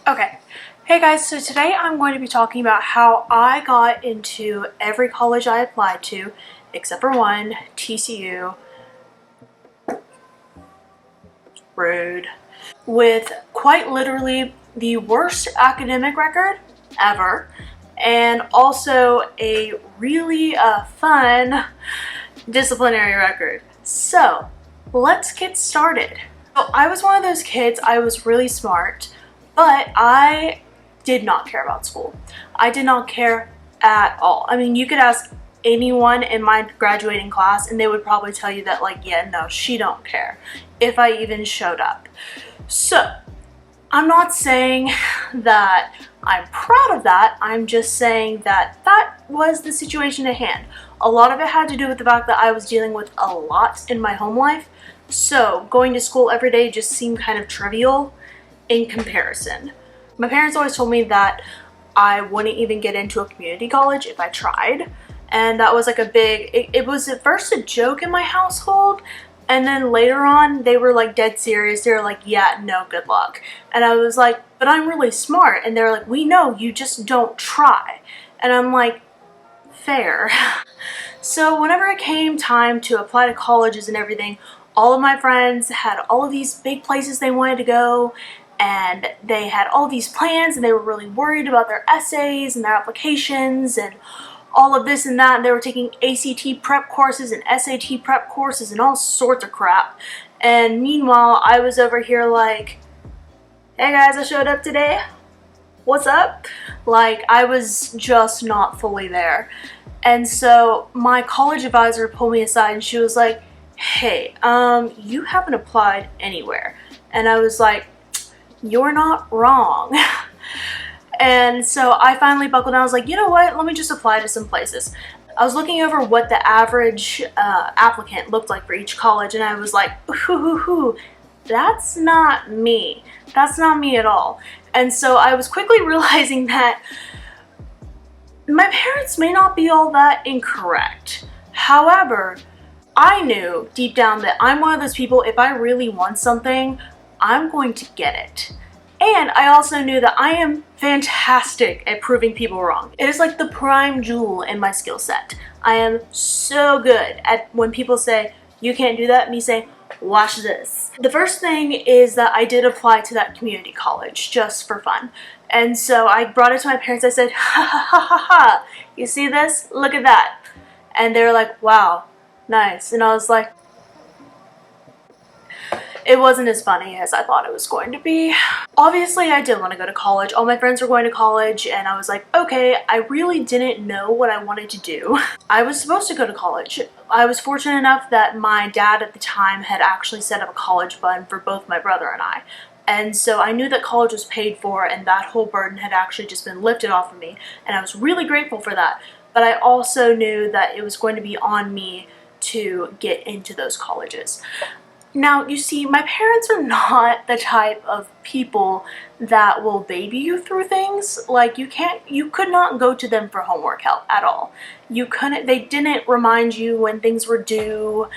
Okay, hey guys, so today I'm going to be talking about how I got into every college I applied to, except for one, TCU. Rude. With quite literally the worst academic record ever, and also a really fun disciplinary record. So, let's get started. So, I was one of those kids, I was really smart, but I did not care about school. I did not care at all. I mean, you could ask anyone in my graduating class and they would probably tell you that, like, yeah, no, she don't care if I even showed up. So, I'm not saying that I'm proud of that. I'm just saying that that was the situation at hand. A lot of it had to do with the fact that I was dealing with a lot in my home life. So, going to school every day just seemed kind of trivial in comparison. My parents always told me that I wouldn't even get into a community college if I tried, and that was like a big, it was at first a joke in my household, and then later on they were like dead serious. They were like, yeah, no, good luck. And I was like, but I'm really smart. And they're like, we know, you just don't try. And I'm like, fair. So whenever it came time to apply to colleges and everything, all of my friends had all of these big places they wanted to go, and they had all these plans, and they were really worried about their essays and their applications and all of this and that, and they were taking ACT prep courses and SAT prep courses and all sorts of crap. And meanwhile, I was over here like, hey guys, I showed up today. What's up? Like, I was just not fully there. And so my college advisor pulled me aside and she was like, hey, you haven't applied anywhere. And I was like, you're not wrong. And so I finally buckled down. I was like, you know what? Let me just apply to some places. I was looking over what the average applicant looked like for each college, and I was like, ooh, that's not me. That's not me at all. And so I was quickly realizing that my parents may not be all that incorrect. However, I knew deep down that I'm one of those people, if I really want something, I'm going to get it. And I also knew that I am fantastic at proving people wrong. It is like the prime jewel in my skill set. I am so good at when people say, you can't do that, me saying, watch this. The first thing is that I did apply to that community college just for fun. And so I brought it to my parents. I said, ha ha ha ha ha, you see this? Look at that. And they were like, wow, nice. And I was like, it wasn't as funny as I thought it was going to be. Obviously, I did want to go to college. All my friends were going to college, and I was like, okay, I really didn't know what I wanted to do. I was supposed to go to college. I was fortunate enough that my dad at the time had actually set up a college fund for both my brother and I. And so I knew that college was paid for, and that whole burden had actually just been lifted off of me, and I was really grateful for that. But I also knew that it was going to be on me to get into those colleges. Now, you see, my parents are not the type of people that will baby you through things. Like, you could not go to them for homework help at all. They didn't remind you when things were due.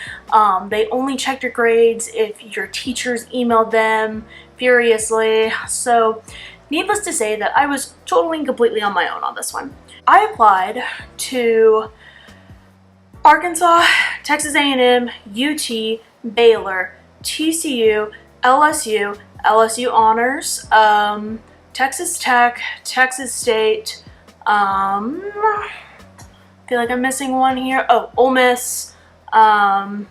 They only checked your grades if your teachers emailed them furiously. So, needless to say that I was totally and completely on my own on this one. I applied to Arkansas, Texas A&M, UT, Baylor, TCU, LSU, LSU Honors, Texas Tech, Texas State, I feel like I'm missing one here. Oh, Ole Miss, I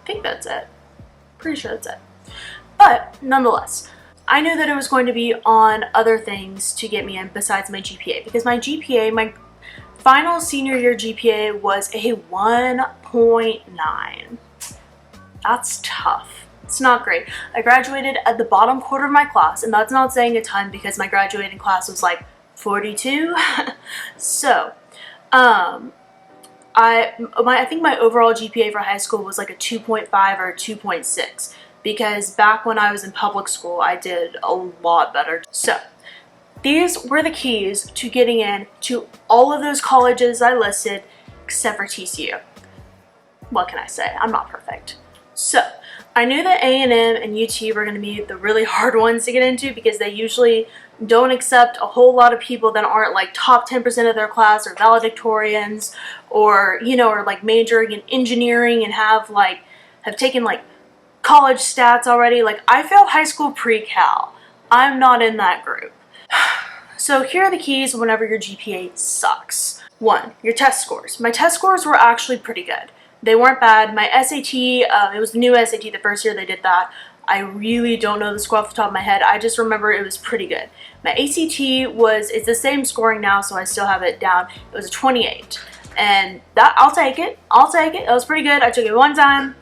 think that's it. Pretty sure that's it. But nonetheless, I knew that it was going to be on other things to get me in besides my GPA, because my GPA, my final senior year GPA was a 1.9. That's tough. It's not great. I graduated at the bottom quarter of my class, and that's not saying a ton because my graduating class was like 42. So, I think my overall GPA for high school was like a 2.5 or a 2.6, because back when I was in public school, I did a lot better. So, these were the keys to getting in to all of those colleges I listed, except for TCU. What can I say? I'm not perfect. So, I knew that A&M and UT were going to be the really hard ones to get into because they usually don't accept a whole lot of people that aren't like top 10% of their class or valedictorians, or, you know, or like majoring in engineering and have taken like college stats already. Like, I failed high school pre-cal. I'm not in that group. So here are the keys whenever your GPA sucks. 1, your test scores. My test scores were actually pretty good. They weren't bad. My SAT, it was the new SAT the first year they did that. I really don't know the score off the top of my head. I just remember it was pretty good. My ACT it's the same scoring now, so I still have it down. It was a 28. And that, I'll take it. I'll take it. That was pretty good. I took it one time,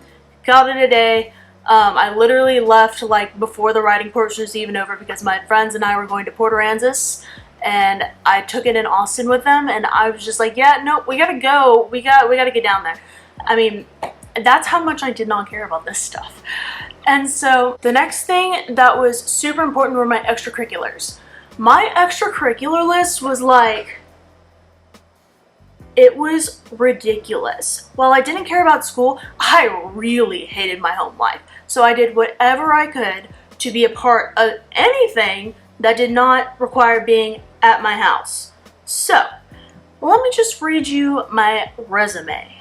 called it a day. I literally left like before the writing portion was even over because my friends and I were going to Port Aransas, and I took it in Austin with them, and I was just like, yeah, no, we gotta go. We gotta get down there. I mean, that's how much I did not care about this stuff. And so the next thing that was super important were my extracurriculars. My extracurricular list was like, it was ridiculous. While I didn't care about school, I really hated my home life. So I did whatever I could to be a part of anything that did not require being at my house. So let me just read you my resume.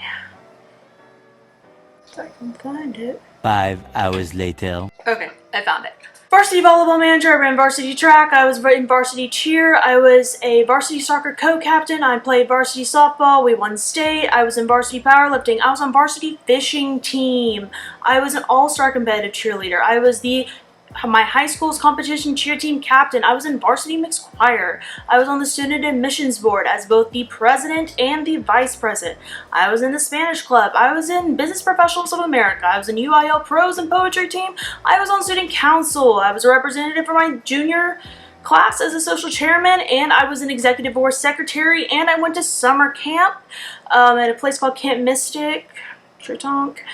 If I can find it. 5 hours later. Okay, I found it. Varsity volleyball manager, I ran varsity track, I was in varsity cheer, I was a varsity soccer co-captain, I played varsity softball, we won state, I was in varsity powerlifting, I was on varsity fishing team, I was an all-star competitive cheerleader, I was my high school's competition cheer team captain, I was in varsity mixed choir, I was on the student admissions board as both the president and the vice president, I was in the Spanish club, I was in Business Professionals of America, I was in UIL prose and poetry team, I was on student council, I was a representative for my junior class as a social chairman, and I was an executive board secretary, and I went to summer camp at a place called Camp Mystic, Tonk.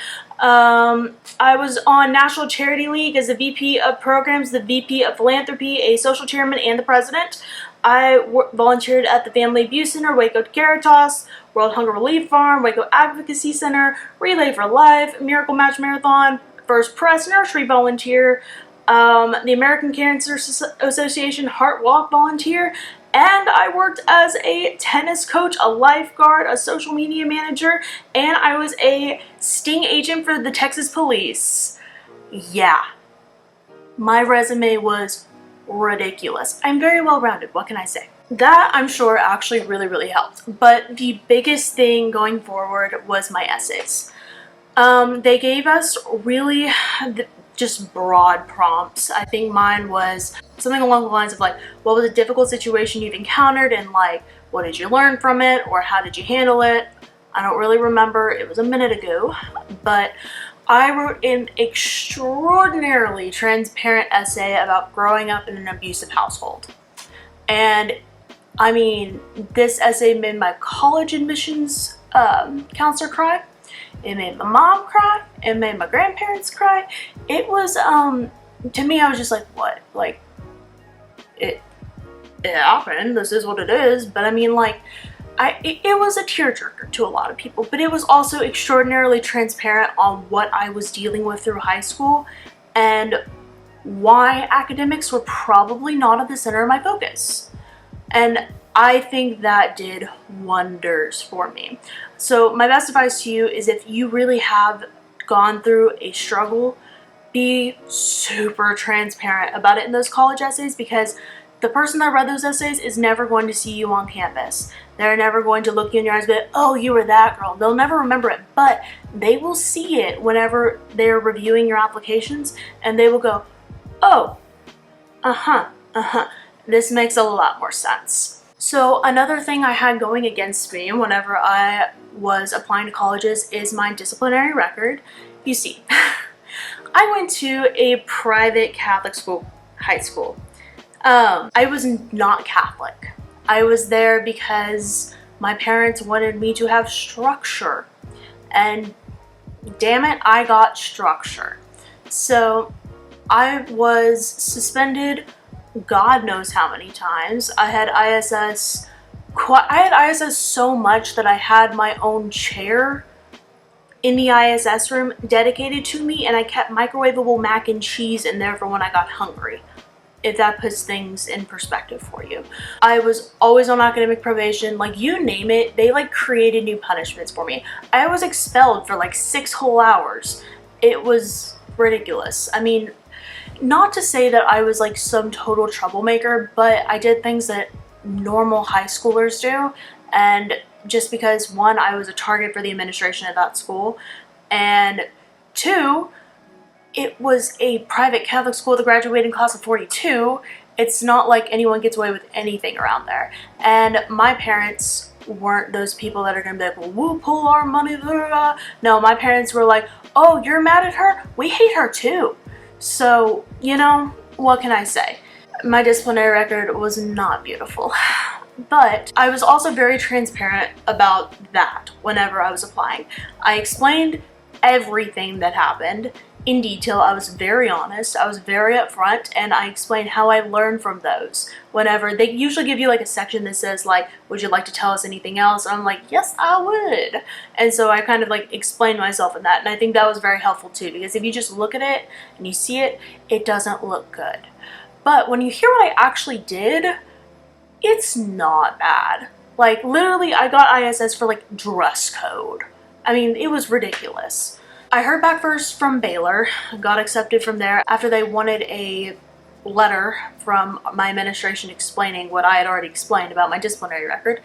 I was on National Charity League as the VP of Programs, the VP of Philanthropy, a social chairman, and the president. I volunteered at the Family Abuse Center, Waco Caritas, World Hunger Relief Farm, Waco Advocacy Center, Relay for Life, Miracle Match Marathon, First Press Nursery volunteer, the American Cancer Association Heart Walk volunteer, and I worked as a tennis coach, a lifeguard, a social media manager, and I was a sting agent for the Texas police. Yeah. My resume was ridiculous. I'm very well-rounded, what can I say? That, I'm sure, actually really helped. But the biggest thing going forward was my essays. They gave us really just broad prompts. I think mine was something along the lines of like, what was a difficult situation you've encountered, and like, what did you learn from it, or how did you handle it? I don't really remember, it was a minute ago, but I wrote an extraordinarily transparent essay about growing up in an abusive household. And I mean, this essay made my college admissions counselor cry. It made my mom cry. It made my grandparents cry. It was, to me, I was just like, what? Like, it happened. This is what it is. But I mean, like, it was a tearjerker to a lot of people. But it was also extraordinarily transparent on what I was dealing with through high school and why academics were probably not at the center of my focus. And I think that did wonders for me. So my best advice to you is, if you really have gone through a struggle, be super transparent about it in those college essays, because the person that read those essays is never going to see you on campus. They're never going to look you in your eyes and be like, oh, you were that girl. They'll never remember it, but they will see it whenever they're reviewing your applications, and they will go, oh, this makes a lot more sense. So another thing I had going against me whenever I was applying to colleges is my disciplinary record. You see, I went to a private Catholic school, high school. I was not Catholic. I was there because my parents wanted me to have structure. And damn it, I got structure. So I was suspended God knows how many times. I had ISS so much that I had my own chair in the ISS room dedicated to me, and I kept microwavable mac and cheese in there for when I got hungry, if that puts things in perspective for you. I was always on academic probation, like you name it, they like created new punishments for me. I was expelled for like 6 whole hours. It was ridiculous. I mean, not to say that I was like some total troublemaker, but I did things that normal high schoolers do, and just because, one, I was a target for the administration at that school, and two, it was a private Catholic school with a graduating class of 42. It's not like anyone gets away with anything around there. And my parents weren't those people that are gonna be like, well, we'll pull our money. Blah, blah, blah. No, my parents were like, oh, you're mad at her? We hate her too. So, you know, what can I say? My disciplinary record was not beautiful. But I was also very transparent about that whenever I was applying. I explained everything that happened in detail. I was very honest, I was very upfront, and I explained how I learned from those. Whenever they usually give you like a section that says like, would you like to tell us anything else? And I'm like, yes, I would. And so I kind of like explained myself in that, and I think that was very helpful too, because if you just look at it and you see it, it doesn't look good. But when you hear what I actually did, it's not bad. Like literally I got ISS for like dress code. I mean, it was ridiculous. I heard back first from Baylor, got accepted from there after they wanted a letter from my administration explaining what I had already explained about my disciplinary record.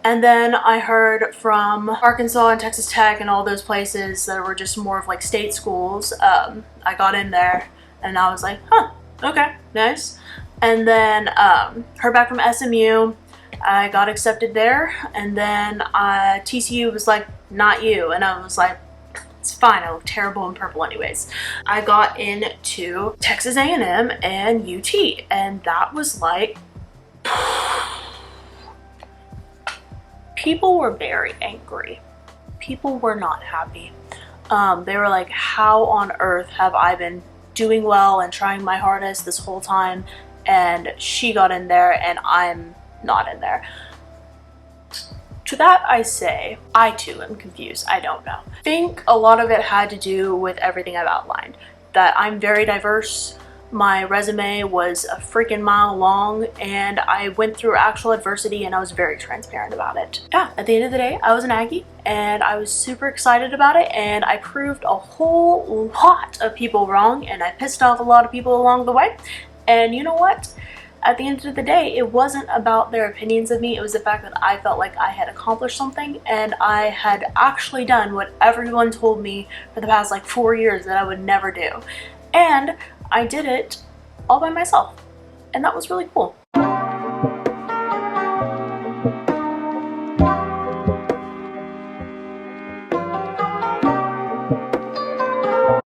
And then I heard from Arkansas and Texas Tech and all those places that were just more of like state schools. I got in there and I was like, huh, okay, nice. And then heard back from SMU. I got accepted there, and then TCU was like, not you, and I was like, it's fine, I look terrible in purple anyways. I got into Texas A&M and UT, and that was like, people were very angry. People were not happy. They were like, how on earth have I been doing well and trying my hardest this whole time, and she got in there and I'm not in there? To that I say, I too am confused. I don't know. I think a lot of it had to do with everything I've outlined. That I'm very diverse, my resume was a freaking mile long, and I went through actual adversity and I was very transparent about it. Yeah, at the end of the day, I was an Aggie and I was super excited about it, and I proved a whole lot of people wrong, and I pissed off a lot of people along the way. And you know what? At the end of the day, it wasn't about their opinions of me, it was the fact that I felt like I had accomplished something and I had actually done what everyone told me for the past like 4 years that I would never do. And I did it all by myself, and that was really cool.